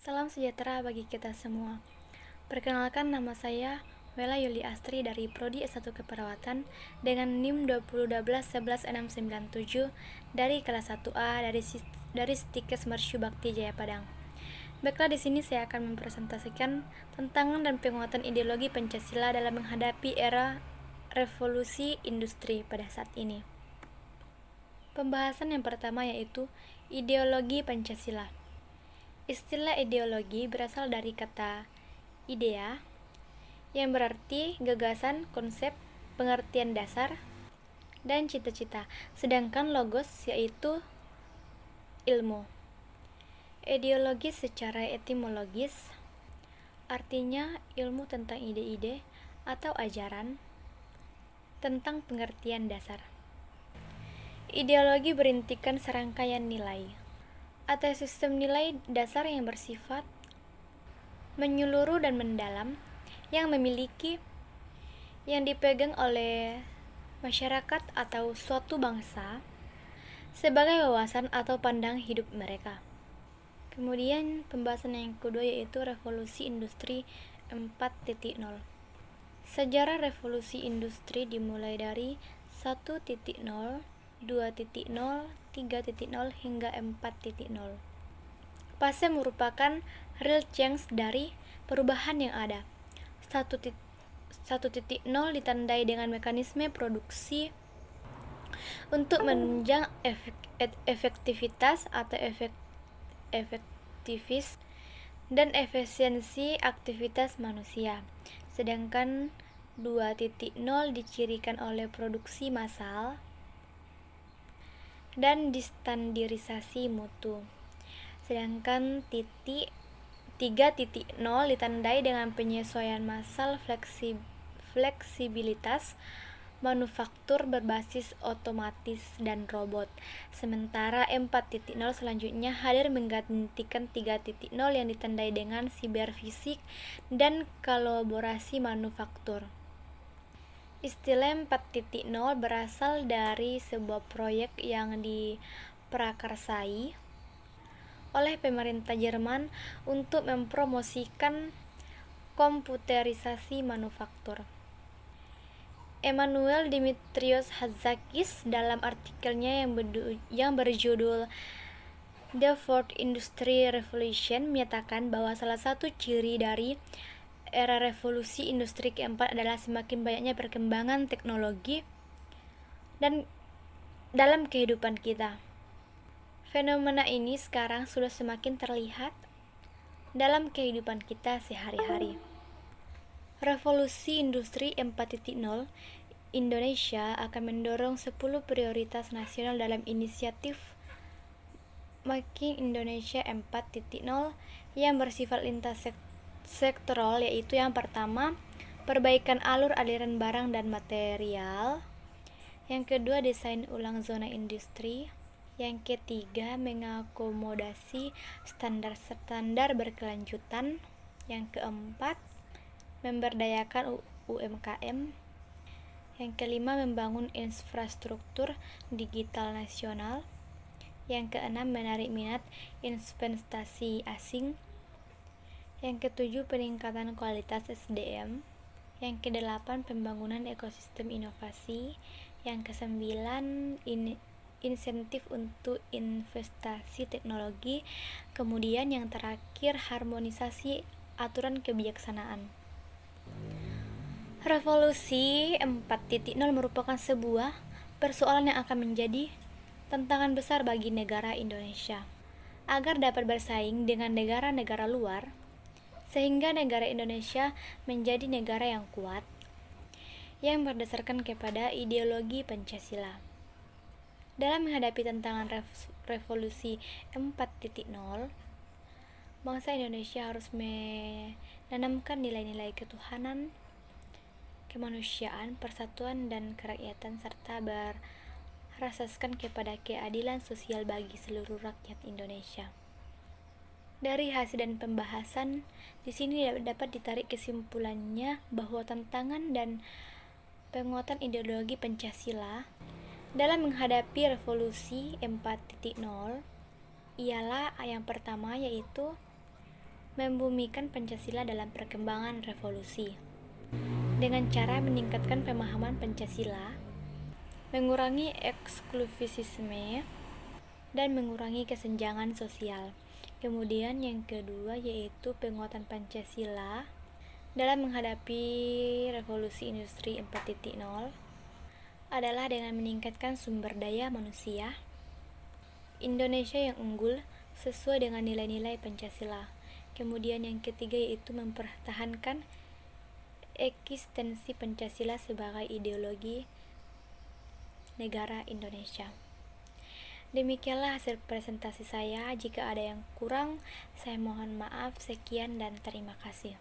Salam sejahtera bagi kita semua. Perkenalkan, nama saya Wela Yuli Astri dari Prodi S1 Keperawatan dengan NIM 2012111697 dari kelas 1A dari Stikes Mercu Bakti Jaya Padang. Baiklah, di sini saya akan mempresentasikan tantangan dan penguatan ideologi Pancasila dalam menghadapi era revolusi industri pada saat ini. Pembahasan yang pertama yaitu ideologi Pancasila. Istilah ideologi berasal dari kata idea yang berarti gagasan, konsep, pengertian dasar, dan cita-cita, sedangkan logos yaitu ilmu. Ideologi secara etimologis artinya ilmu tentang ide-ide atau ajaran tentang pengertian dasar. Ideologi berintikan serangkaian nilai atau sistem nilai dasar yang bersifat menyeluruh dan mendalam yang dipegang oleh masyarakat atau suatu bangsa sebagai wawasan atau pandang hidup mereka. Kemudian pembahasan yang kedua yaitu revolusi industri 4.0. Sejarah revolusi industri dimulai dari 1.0, 2.0, 3.0 hingga 4.0. Fase merupakan real change dari perubahan yang ada. 1.0 ditandai dengan mekanisme produksi untuk menunjang efektivitas atau efektivis dan efisiensi aktivitas manusia. Sedangkan 2.0 dicirikan oleh produksi massal dan distandarisasi mutu. Sedangkan 3.0 ditandai dengan penyesuaian massal, fleksibilitas manufaktur berbasis otomatis dan robot. Sementara 4.0 selanjutnya hadir menggantikan 3.0 yang ditandai dengan siberfisik dan kolaborasi manufaktur. Istilah 4.0 berasal dari sebuah proyek yang diprakarsai oleh pemerintah Jerman untuk mempromosikan komputerisasi manufaktur. Emmanuel Dimitrios Hatzakis dalam artikelnya yang berjudul The Fourth Industrial Revolution menyatakan bahwa salah satu ciri dari era revolusi industri keempat adalah semakin banyaknya perkembangan teknologi dan dalam kehidupan kita. Fenomena ini sekarang sudah semakin terlihat dalam kehidupan kita sehari-hari. Revolusi industri 4.0 Indonesia akan mendorong 10 prioritas nasional dalam inisiatif Making Indonesia 4.0 yang bersifat lintas sektoral, yaitu yang pertama, perbaikan alur aliran barang dan material. Yang kedua, desain ulang zona industri. Yang ketiga, mengakomodasi standar berkelanjutan. Yang keempat, memberdayakan UMKM. Yang kelima, membangun infrastruktur digital nasional. Yang keenam, menarik minat investasi asing. Yang ketujuh, peningkatan kualitas SDM. Yang kedelapan, pembangunan ekosistem inovasi. Yang kesembilan, insentif untuk investasi teknologi. Kemudian yang terakhir, harmonisasi aturan kebijaksanaan. Revolusi 4.0 merupakan sebuah persoalan yang akan menjadi tantangan besar bagi negara Indonesia agar dapat bersaing dengan negara-negara luar, sehingga negara Indonesia menjadi negara yang kuat yang berdasarkan kepada ideologi Pancasila. Dalam menghadapi tantangan revolusi 4.0, bangsa Indonesia harus menanamkan nilai-nilai ketuhanan, kemanusiaan, persatuan, dan kerakyatan, serta berasaskan kepada keadilan sosial bagi seluruh rakyat Indonesia. Dari hasil dan pembahasan di sini dapat ditarik kesimpulannya bahwa tantangan dan penguatan ideologi Pancasila dalam menghadapi revolusi 4.0 ialah yang pertama yaitu membumikan Pancasila dalam perkembangan revolusi. Dengan cara meningkatkan pemahaman Pancasila, mengurangi eksklusivisme, dan mengurangi kesenjangan sosial. Kemudian yang kedua yaitu penguatan Pancasila dalam menghadapi revolusi industri 4.0 adalah dengan meningkatkan sumber daya manusia Indonesia yang unggul sesuai dengan nilai-nilai Pancasila. Kemudian yang ketiga yaitu mempertahankan eksistensi Pancasila sebagai ideologi negara Indonesia. Demikianlah hasil presentasi saya. Jika ada yang kurang, saya mohon maaf. Sekian dan terima kasih.